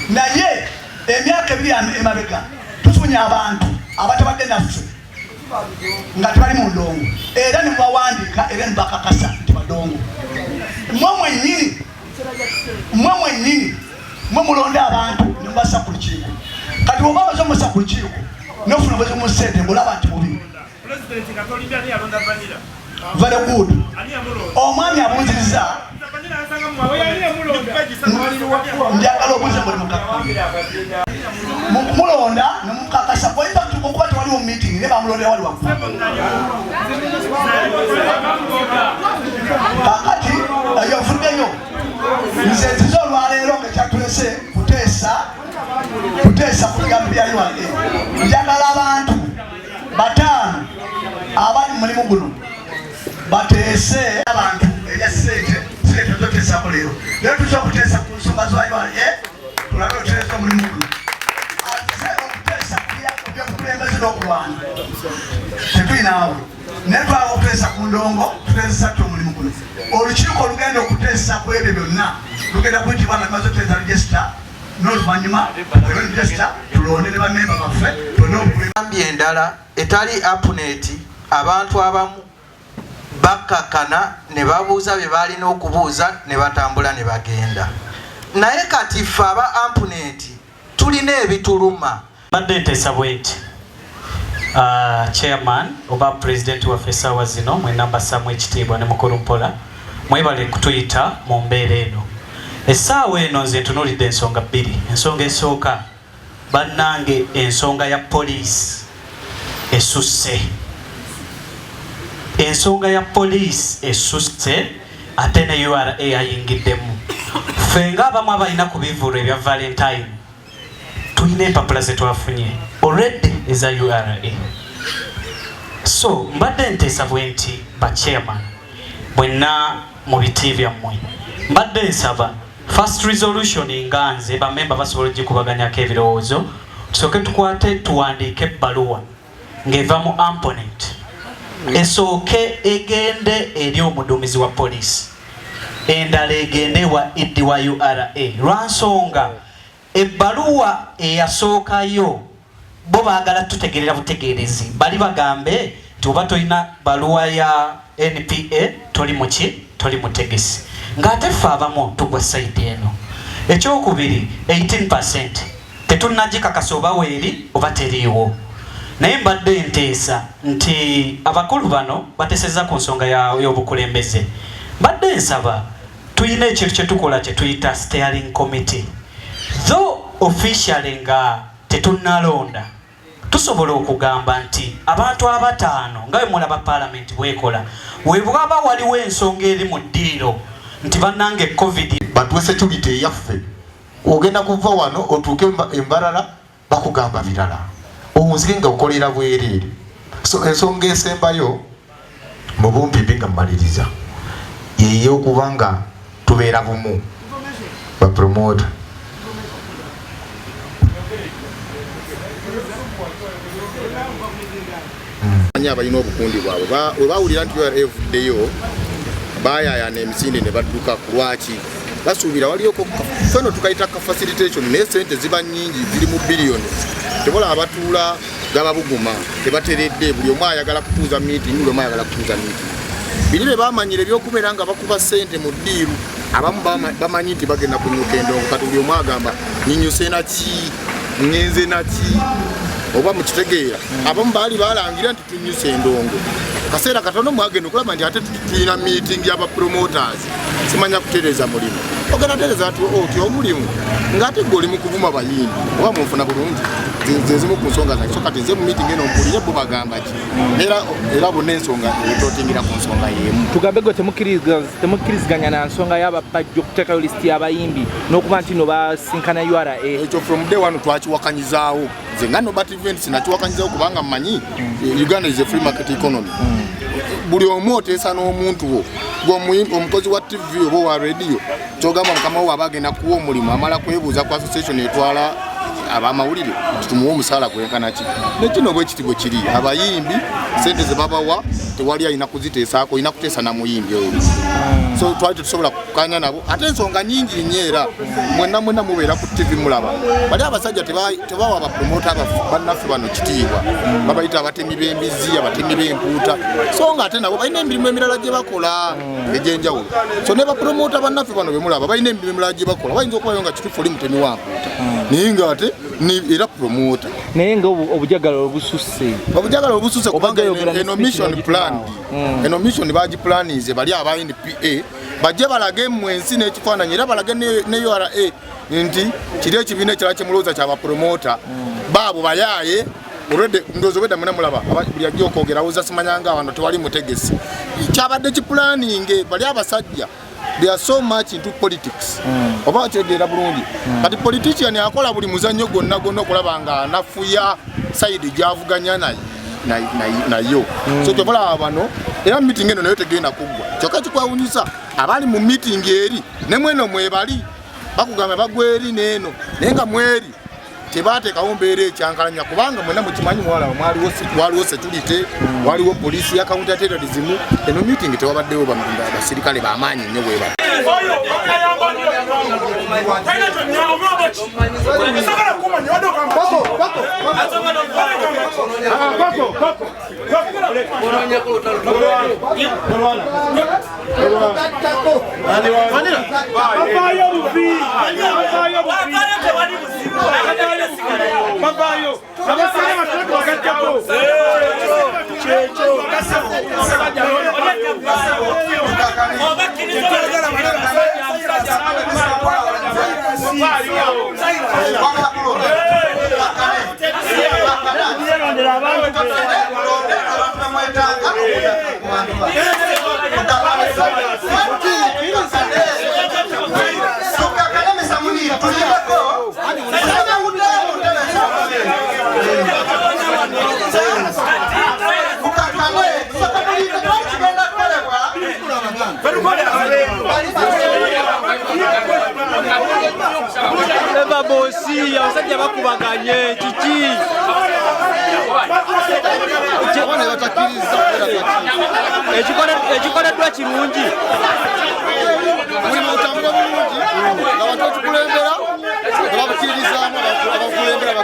naye emyaka ebiri emabega tufunye abantu abatabadde naffe nga tebali mu ndongo era ne bawandiika era ne bakakasa nti badongo. Mmwe mwennyini mulonda abantu ne mubassa ku lukiiko. Kati oba baza mussa ku lukiiko n'ofuna bwezi mu ssente ng'olaba nti bubi. Very good. Omwami abunziriza njagala obuze buli mukaka mulonda ne mukakasa boyinza okuba tewaliwo mu meeting ne bamulondera wali waggulu. Kakati eyo nfuddeyo nze nziza olwaleero ngaekyatulese kuteesa ku bigambo bya URA. Njagala abantu 5 abali mu mulimu guno bateese abantu erya ssente zoteesako leero. Leero tujja okuteesa ku nsonga za URA tulabe oteesa omulimu guno. Okuteesa byobukulembeze n'okulwana tetuyinaawe naye twaba okuteesa ku ndongo tuteesesa tutya omulimu guno. Olukiiko olugenda okuteesa ku ebyo byonna lugenda kuyitibwa nga tumaze oteesa regisita n'oluvannyuma regisita tulonde ne bamemba baffe tolina obukulembeze endala etali apnet. Abantu abamu bakakana ne babuuza bye balina okubuuza ne batambula ne bagenda. Naye kati ffe aba ampunet tulina ebituluma. Badde nteesa bwenti chairman oba president waffe essaawa zino mwena mbassamu ekitiibwa ne mukulu mpola mwebale kutuyita mu mbeera eno. Essaawa eno nze ntunuulidde ensonga 2. Ensonga esooka bannange ensonga ya poliisi esusse. Ensonga ya poliisi esusse ate ne URA ayingiddemu. Ffe ng'abamu abalina ku bivvulu ebya Valentine tulina empapula ze twafunye already eza URA. So mbadde nteesa bwenti ba chairman mwenna mu biti byammwe mbadde nsaba first resolution nga nze bamemba basobola ogikubaganyako ebirowoozo tusooke tukwate tuwandiike ebbaluwa ng'eva mu amponent esooke egende eri omuduumizi wa poliisi endala egende wa iddi wa URA lwansonga ebbaluwa eyasookayo bo baagala tutegerera butegerezi bali bagambe nti oba tolina baluwa ya NPA toli mutegesi ng'ate ffe abamu tugwa sayidi eno. Ekyokubiri 18% tetunnagikakasa oba weeri oba teriiwo. Naye mbadde nteesa nti abakulu bano bateesezza ku nsonga y'obukulembeze. Mbadde nsaba tuyina ekintu kye tukola kye tuyita steering committee. Though officially nga tetunnalonda tusobola okugamba nti abantu 5 nga bwe mulaba parliament bwekola we bwaba waliwo ensonga eri mu ddiiro nti bannange covid batuwe security yaffe ogenda kuva wano otuuke embalala bakugamba birala onzike nga okolera bwereere. So ensonga esembayo mu bumpimpi nga mmaliriza yeyo okuba nga tubeera bumu bapromota abalina obukundi bwabwe we bawulira nti evuddeyo baayayana emisinde ne badduka ku lwaki basuubira walioko feno tukayita ka facilitation naye sente ziba nnyingi ziri mu biliyoni tebola abatuula gababuguma tebateredde buli omu ayagala kutuuza meeting buli omu ayagala kutuuza meeting birire bamanyire ebyokubeera nga bakuba sente mu ddiiru abamu bamanyi nti bagenda kunyuka endongo kati buli omu agamba nyinyuse naki ngenze naki oba mukitegeera abamu baali balangira nti tunyuse endongo kaseera katono mwagenda okulaba nti ate tulina meeting y'aba promoters simanya kutereeza mulimu ogenda tereza ati oti omulimu ngate goli mukuvuma bayimbi oba munfuna bulungi zezimu ku nsonga zange so kati nze mu meeting eno mpulire bo bagamba ki era bonna ensonga etotingira ku nsonga yemu tugambe go temukiriziganya na nsonga y'abapajja okuteekayo lisiti y'abayimbi n'okuba nti no basinkana URA ekyo from day one twakiwakanyizaawo nze nga Nobat Events nakiwakanyizaawo kubanga mmanyi Uganda is a free market economy buli omu oteesa n'omuntu wo omukozi wa TV oba wa radio kyogamba mukama wo aba agenda kuwa omulimu amala kwebuuza ku association etwala abamawulire tumuwa omusaala gwenkana ki nekino bwekitibwe kiri abayimbi sente ze babawa tewali alina kuziteesaako olina kuteesa na muyimbi oyo so twali tetusobola kukanya nabo ate ensonga nyingi nnyo era mwenna mubeera ku TV mulaba bali abasajja tebawa abapromota bannaffe bano kitiibwa babayita abatemi b'embizi abatemi b'empuuta so nga ate nabo balina emirimu emirala gye bakola egyenjawulo so ne bapromota bannaffe bano bemulaba balina emirimu emirala gye bakola bayinza okubayo nga kituufu oli mutemi wa mpuuta naye nga ate era promota naye nga obujagalo obususse kubanga eno mission plan eno mission bagiplanize bali aba NPA bajje balage mu ensi n'ekifaananyi era balage ne URA nti kiri ekibiina ekirala kyemulowooza kyabapromota baabo bayaaye olwedde ndowooza obwedda mwena mulaba buli ajja okwogera awuza simanyanga abantu tewali mutegesi kyabadde kiplaninge bali abasajja they are so much into politics oba kitegeera bulungi kati politician akola buli muzannyo gonna okulaba nga anafuya side gyavuganya nayo so kyobalaba bano era meeting eno nayo tegenda kuggwa kyokka kikwawunyisa abali mu meeting eri ne mweno mwebali bakugamba bagwa eri neeno naye nga mweri tebateekawo mbeera ekyankalanya kubanga mwena mukimanyi waliwo security waliwo poliisi ya counter terrorism eno meeting tewabaddewo basirikale bamaanyi nnyo bweba Eva bosi abasajja bakubaganye kiki ekikoleddwa kirungi buli mutambula bulungi abantu otukulembera babukkiririzaamu abakulembera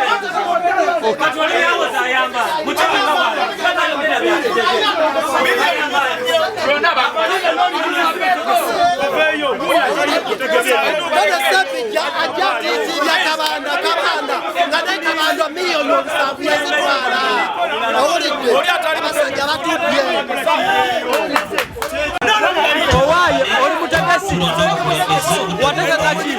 owaye oli mutegesi wategeka ki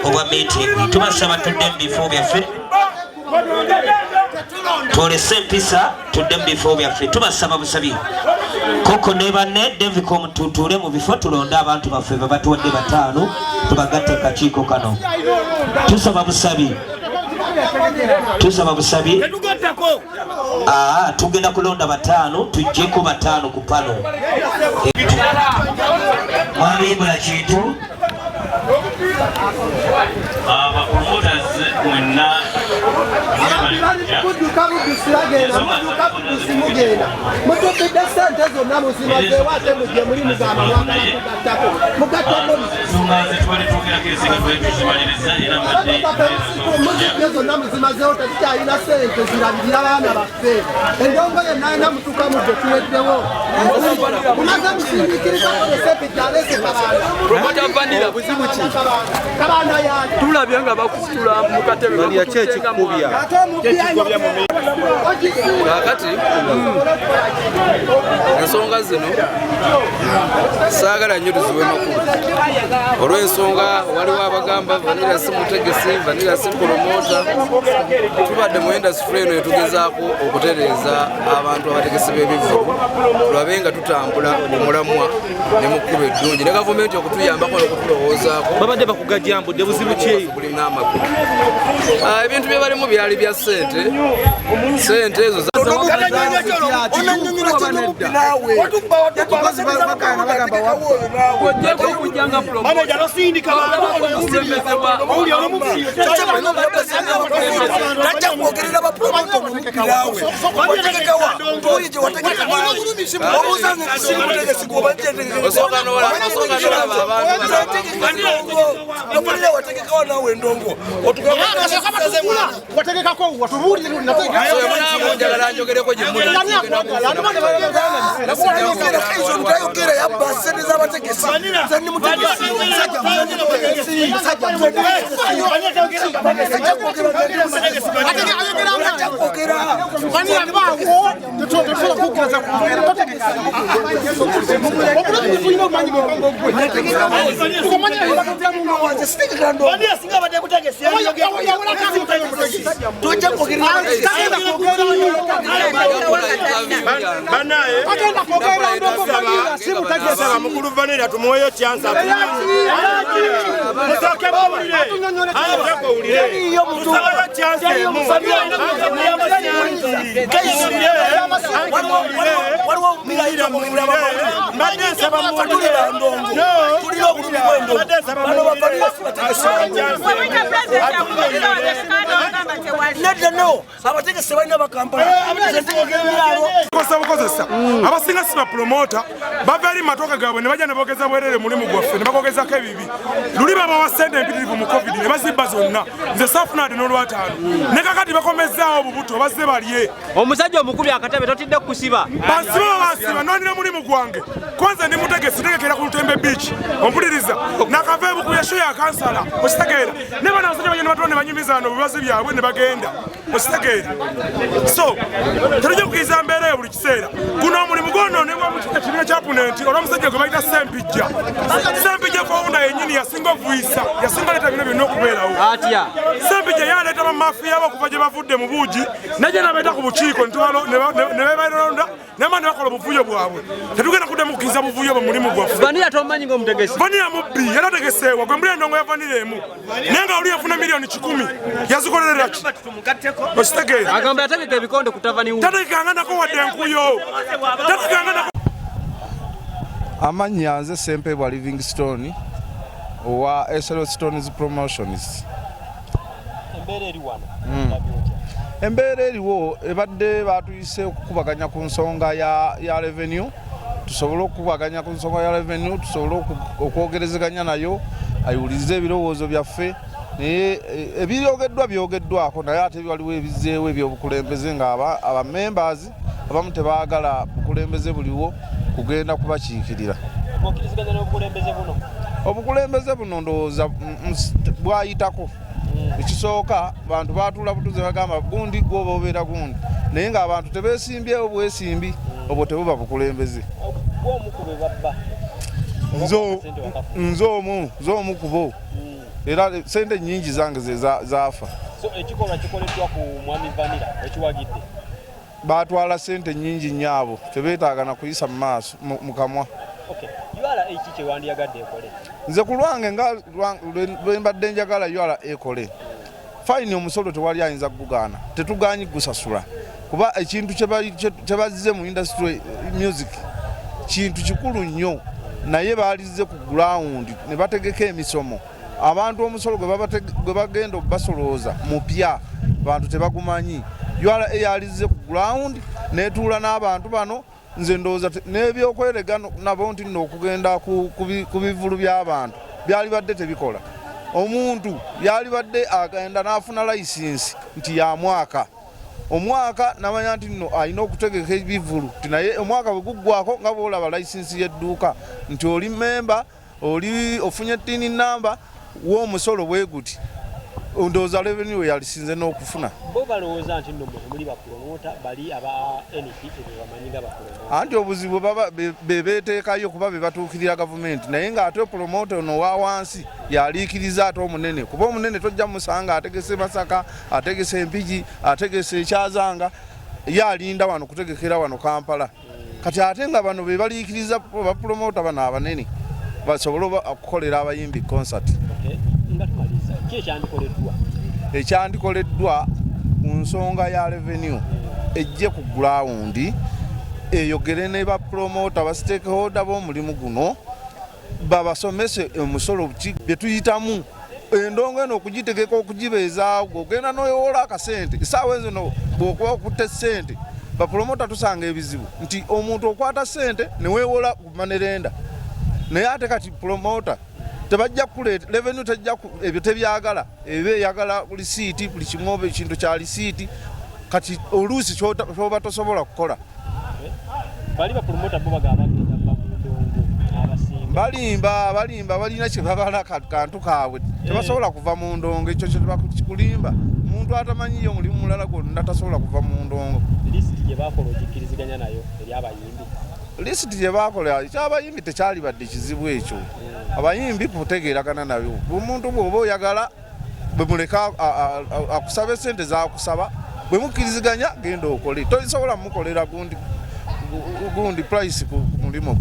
obwa meeting tubasaba tudde mu bifo byaffe twolese empisa tudde mu bifo byaffe tubasaba busabi koko ne banne devicom tutuule mu bifo tulonde abantu baffe babatuwadde 5 tubagatte kakiiko kano tusaba busabi tugenda kulonda 5 tujjeko 5 ku pano mwabimbula kintu abapromoters mwenna Muduka budusilagenda, muduka budusimugenda. Mutupidde ssente zonna muzimazeewo ate mujje muli mugamba mwagala kugattako. Mugattako muzijje zonna muzimazeewo tetukyalina ssente zirabirira abaana baffe. Endongo yenna alina mutuka mudde tuweddewo. Mumaze musindiikirizako esepita alese kabaana. Promota vanira buzibu ki? Kabaana yaani. Tulabye nga bakutula mu katebe kyekikubya. Kakati ensonga zino saagala nnyo tuziwe makulu olw'ensonga waliwo abagamba vanira si mutegesi vanira si promota tubadde mu industry eno etugezaako okutereeza abantu abategesi b'ebivulu tulabe nga tutambula omulamwa ne mu kkubo eddungi ne gavumenti okutuyambako n'okutulowoozaako babadde bakugajambudde buzibu ki bulina amakulu ebintu bye balimu byali bya ssente ezo njagala njogereko gye muli mukulu vanira tumuweyo chance abasinga si bapromota bava eri matoka gaabwe ne bajja ne boogeza bwerere mulimu gwaffe ne bagogezaako ebibi luli babawa ssente empitirivu mu covid ne bazibba zonna nze safunade n'olwataano ne kakati bakomezaawo obubuto bazze balye omusajja omukubi akatebe totidde kusiba bansiba basiba nonira mulimu gwange kwanza ndi mutegesi tegekera ku Lutembe beach ompuliriza nakava ebuku yesho ya kansala okitegeera ne bana abasajja bajja ne batola ne banyumiza wano obubazi byabwe ne bagenda okitegeera so tetujja kukkiriza mbeera eyo buli kiseera guno omulimu gwonoonebwa mu kibiina kya punenti olw'omusajja gwe bayita Sempijja fawunda yennyini yasinga okuvuyisa yasinga leeta bino byonna okubeerawo atya Sempijja yaleeta bamafiya abo okuva gye bavudde mu buugi najja nabeeta ku bukiiko ne bebalonda nama ne bakola obuvuyo bwabwe tetugenda kuddamu kukkiriza buvuyo bwe mulimu gwaffe vanira tomanyi ng'omutegesi vanira mubbi yali ategeseewa gwe mbulira endongo ya vanira emu naye nga oli yafuna miliyoni 10 yazikolerera ki okitegeera agamba yategeka ebikonde ku tavani tategekanga nako wadde enkuyo tategekanga nako amannya nze Sempebwa Livingstone owa SL Stones Promotions. Embeera eriwo ebadde batuyise okukubaganya ku nsonga ya revenue tusobole okukubaganya ku nsonga ya revenue tusobole okwogerezeganya nayo ayiwulirize ebirowoozo byaffe naye byogeddwako naye ate waliwo ebizzeewo ebyobukulembeze nga abamembers abamu tebaagala bukulembeze buliwo kugenda kubakiikirira. Obukulembeze buno ndowooza bwayitako ekisooka bantu baatuula butuze bagamba gundi gwoba obeera gundi naye ng'abantu tebeesimbyewo bwesimbi obwo tebuba bukulembeze. Nze omu ku bo era sente nnyingi zange ze zaafa. Ekikolwa kikoleddwa ku mwami Vanira ekiwagidde baatwala sente nnyingi nnyo abo tebeetaaga na kuyisa mu maaso mu kamwa. URA eki kyewandiyagadde ekole nze ku lwange nga lwe mbadde njagala URA ekole fayini omusolo tewali ayinza kugugaana tetugaanyi gusasula kuba ekintu kye bazze mu industry music kintu kikulu nnyo naye baalizze ku ground ne bategeka emisomo abantu omusolo gwe bagenda okubasolooza mupya bantu tebagumanyi URA yalize ku ground netuula n'abantu bano nze ndowooza n'ebyokwerega nabo nti nno okugenda ku bivulu by'abantu byali badde tebikola. Omuntu yali badde agenda n'afuna layisinsi nti ya mwaka. Omwaka namanya nti nno alina okutegeka ebivulu nti naye omwaka bwe guggwako nga bw'olaba layisinsi y'edduuka nti oli memba oli ofunye ttini namba w'omusolo bwe guti. Ndowooza revenue yalisinze n'okufuna. Bo balowooza nti nno muli bapromota bali aba NPA bebamanyi nga bapromota. Anti obuzibu bebeteekayo kuba be batuukirira gavumenti naye ng'ate promota ono wa wansi yaliikiriza ate omunene kuba omunene tojja musanga ategese Masaka ategese Empigi ategese Ekyazanga ye alinda wano kutegekera wano Kampala. Kati ate nga bano be baliikiriza bapromota bano abanene basobole okukolera abayimbi concert. Nga tumaliza ekyandikoleddwa ekyandikoleddwa ku nsonga ya revenue ejje ku ground eyogere ne bapromota ba stakeholder b'omulimu guno babasomese omusolo bye tuyitamu endongo eno okugitegeka okugibeezaawo ogenda n'oyowola akasente essaawa zino bw'okuba okutte ssente bapromota tusanga ebizibu nti omuntu okwata ssente ne weewola ku manerenda naye ate kati promota tebajja kuleeta revenue tejja ebyo tebyagala eyagala lisiiti buli kimu oba ekintu kya lisiiti kati oluusi ky'oba tosobola kukola. Bali bapromota bo bagamba balimba balina kye babala kantu kaabwe tebasobola kuva mu ndongo ekyo kye bakikulimba omuntu atamanyiyo omulimu mulala gwonna tasobola kuva mu ndongo. Lisiti gye bakola ogikkiriziganya nayo eri abayimbi. Lisiti gye bakola ekyabayimbi tekyali badde kizibu ekyo. Abayimbi kutegeeragana nabyo omuntu bw'oba oyagala bwe muleka akusaba sente zakusaba bwe mukkiriziganya genda okole tosobola mukolera gundi price ku mulimu.